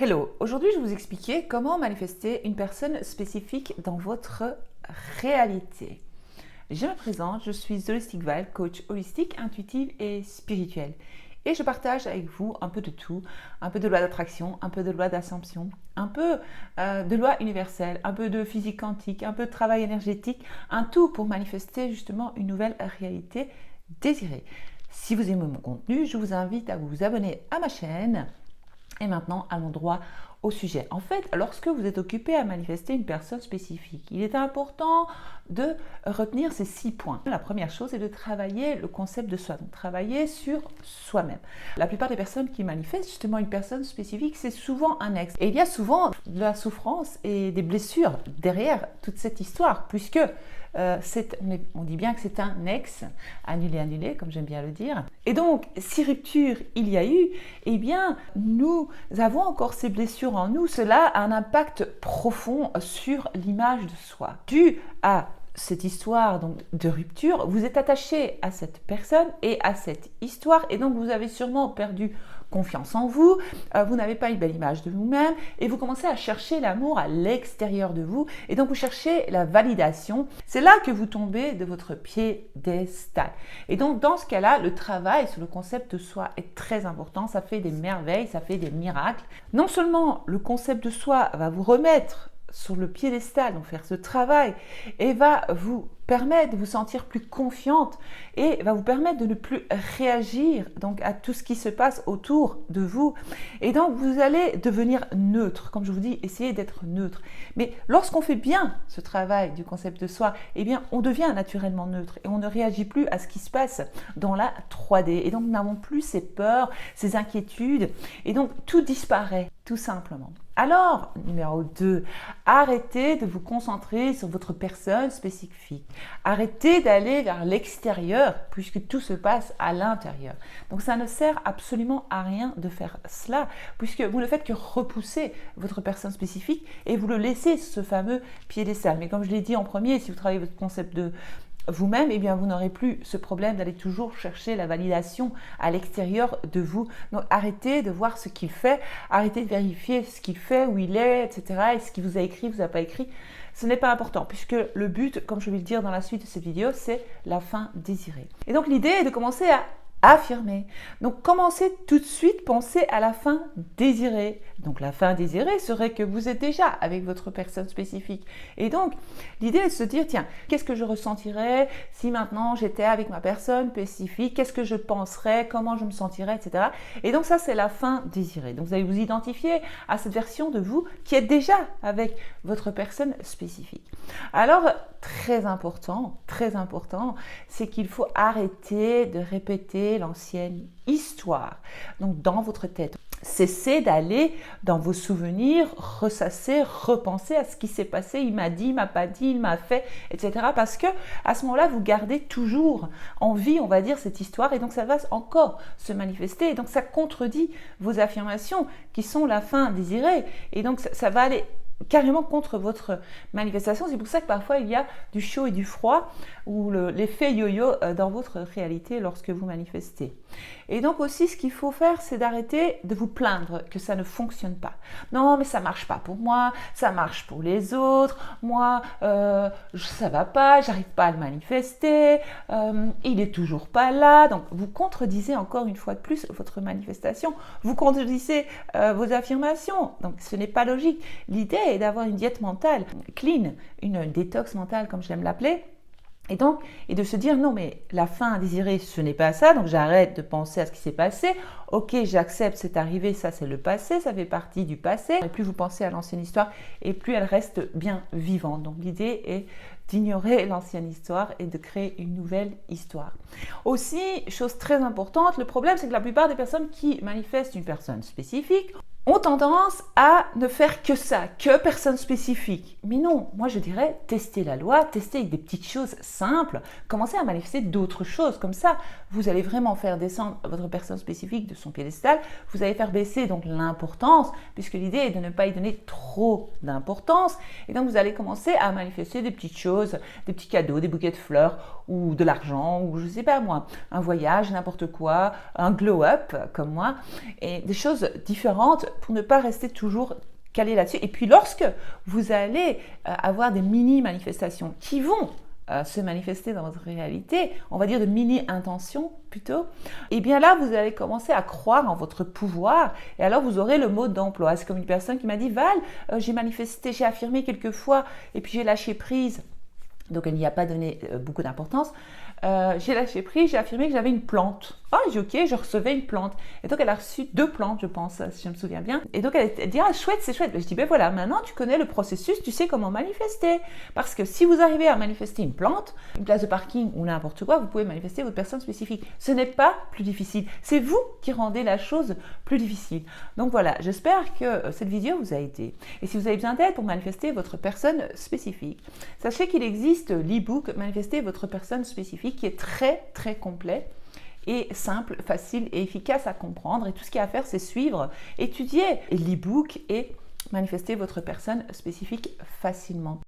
Hello, aujourd'hui je vais vous expliquer comment manifester une personne spécifique dans votre réalité. Je me présente, je suis Holistic Val, coach holistique, intuitive et spirituelle. Et je partage avec vous un peu de tout, un peu de loi d'attraction, un peu de loi d'ascension, un peu de loi universelle, un peu de physique quantique, un peu de travail énergétique, un tout pour manifester justement une nouvelle réalité désirée. Si vous aimez mon contenu, je vous invite à vous abonner à ma chaîne. Et maintenant, allons droit au sujet. En fait, lorsque vous êtes occupé à manifester une personne spécifique, il est important de retenir ces 6 points. La première chose est de travailler le concept de soi, donc travailler sur soi-même. La plupart des personnes qui manifestent justement une personne spécifique, c'est souvent un ex. Et il y a souvent de la souffrance et des blessures derrière toute cette histoire, puisque on dit bien que c'est un ex, annulé, comme j'aime bien le dire. Et donc, si rupture il y a eu, eh bien, nous avons encore ces blessures en nous. Cela a un impact profond sur l'image de soi. Dû à cette histoire donc, de rupture, vous êtes attaché à cette personne et à cette histoire, et donc vous avez sûrement perdu confiance en vous, vous n'avez pas une belle image de vous-même et vous commencez à chercher l'amour à l'extérieur de vous et donc vous cherchez la validation. C'est là que vous tombez de votre piédestal. Et donc dans ce cas-là, le travail sur le concept de soi est très important, ça fait des merveilles, ça fait des miracles. Non seulement le concept de soi va vous remettre sur le piédestal, donc faire ce travail, et va vous permettre de vous sentir plus confiante et va vous permettre de ne plus réagir donc à tout ce qui se passe autour de vous. Et donc vous allez devenir neutre, comme je vous dis, essayez d'être neutre. Mais lorsqu'on fait bien ce travail du concept de soi, eh bien on devient naturellement neutre et on ne réagit plus à ce qui se passe dans la 3D. Et donc nous n'avons plus ces peurs, ces inquiétudes, et donc tout disparaît tout simplement. Alors, numéro 2, arrêtez de vous concentrer sur votre personne spécifique. Arrêtez d'aller vers l'extérieur puisque tout se passe à l'intérieur. Donc ça ne sert absolument à rien de faire cela puisque vous ne faites que repousser votre personne spécifique et vous le laissez sur ce fameux piédestal. Mais comme je l'ai dit en premier, si vous travaillez votre concept de vous-même, eh bien, vous n'aurez plus ce problème d'aller toujours chercher la validation à l'extérieur de vous. Donc, arrêtez de voir ce qu'il fait, arrêtez de vérifier ce qu'il fait, où il est, etc. Et ce qu'il vous a écrit, vous a pas écrit. Ce n'est pas important puisque le but, comme je vais le dire dans la suite de cette vidéo, c'est la fin désirée. Et donc, l'idée est de commencer à affirmer. Donc, commencez tout de suite, pensez à la fin désirée. Donc, la fin désirée serait que vous êtes déjà avec votre personne spécifique. Et donc, l'idée est de se dire, tiens, qu'est-ce que je ressentirais si maintenant j'étais avec ma personne spécifique? Qu'est-ce que je penserais? Comment je me sentirais? Etc. Et donc, ça, c'est la fin désirée. Donc, vous allez vous identifier à cette version de vous qui est déjà avec votre personne spécifique. Alors, très important, c'est qu'il faut arrêter de répéter l'ancienne histoire. Donc, dans votre tête, cessez d'aller dans vos souvenirs, ressasser, repenser à ce qui s'est passé. Il m'a dit, il m'a pas dit, il m'a fait, etc. Parce que à ce moment-là, vous gardez toujours en vie, on va dire, cette histoire, et donc ça va encore se manifester. Et donc ça contredit vos affirmations qui sont la fin désirée. Et donc ça va aller carrément contre votre manifestation. C'est pour ça que parfois il y a du chaud et du froid ou l'effet yo-yo dans votre réalité lorsque vous manifestez. Et donc aussi ce qu'il faut faire, c'est d'arrêter de vous plaindre que ça ne fonctionne pas. Non, mais ça marche pas pour moi, ça marche pour les autres, moi ça va pas, j'arrive pas à le manifester, il est toujours pas là. Donc vous contredisez encore une fois de plus votre manifestation, vous contredisez vos affirmations, donc ce n'est pas logique. L'idée est d'avoir une diète mentale clean, une détox mentale comme j'aime l'appeler, et de se dire non mais la fin désirée ce n'est pas ça, donc j'arrête de penser à ce qui s'est passé, ok j'accepte c'est arrivé, ça c'est le passé, ça fait partie du passé, et plus vous pensez à l'ancienne histoire et plus elle reste bien vivante. Donc l'idée est d'ignorer l'ancienne histoire et de créer une nouvelle histoire. Aussi, chose très importante, le problème c'est que la plupart des personnes qui manifestent une personne spécifique ont tendance à ne faire que ça, que personne spécifique. Mais non, moi je dirais tester la loi, tester avec des petites choses simples, commencer à manifester d'autres choses. Comme ça, vous allez vraiment faire descendre votre personne spécifique de son piédestal, vous allez faire baisser donc l'importance, puisque l'idée est de ne pas y donner trop d'importance. Et donc vous allez commencer à manifester des petites choses, des petits cadeaux, des bouquets de fleurs, ou de l'argent, ou je sais pas moi, un voyage, n'importe quoi, un glow-up comme moi, et des choses différentes pour ne pas rester toujours calé là-dessus. Et puis lorsque vous allez avoir des mini-manifestations qui vont se manifester dans votre réalité, on va dire de mini-intentions plutôt, et bien là, vous allez commencer à croire en votre pouvoir et alors vous aurez le mode d'emploi. C'est comme une personne qui m'a dit « Val, j'ai manifesté, j'ai affirmé quelques fois et puis j'ai lâché prise ». Donc elle n'y a pas donné beaucoup d'importance. J'ai lâché prise, j'ai affirmé que j'avais une plante. Ah, j'ai dit ok, je recevais une plante. Et donc elle a reçu 2 plantes, je pense, si je me souviens bien. Et donc elle dit ah chouette, c'est chouette. Je dis ben voilà, maintenant tu connais le processus, tu sais comment manifester. Parce que si vous arrivez à manifester une plante, une place de parking ou n'importe quoi, vous pouvez manifester votre personne spécifique. Ce n'est pas plus difficile. C'est vous qui rendez la chose plus difficile. Donc voilà, j'espère que cette vidéo vous a aidé. Et si vous avez besoin d'aide pour manifester votre personne spécifique, sachez qu'il existe l'e-book Manifester votre personne spécifique qui est très très complet et simple, facile et efficace à comprendre. Et tout ce qu'il y a à faire, c'est suivre, étudier l'e-book et manifester votre personne spécifique facilement.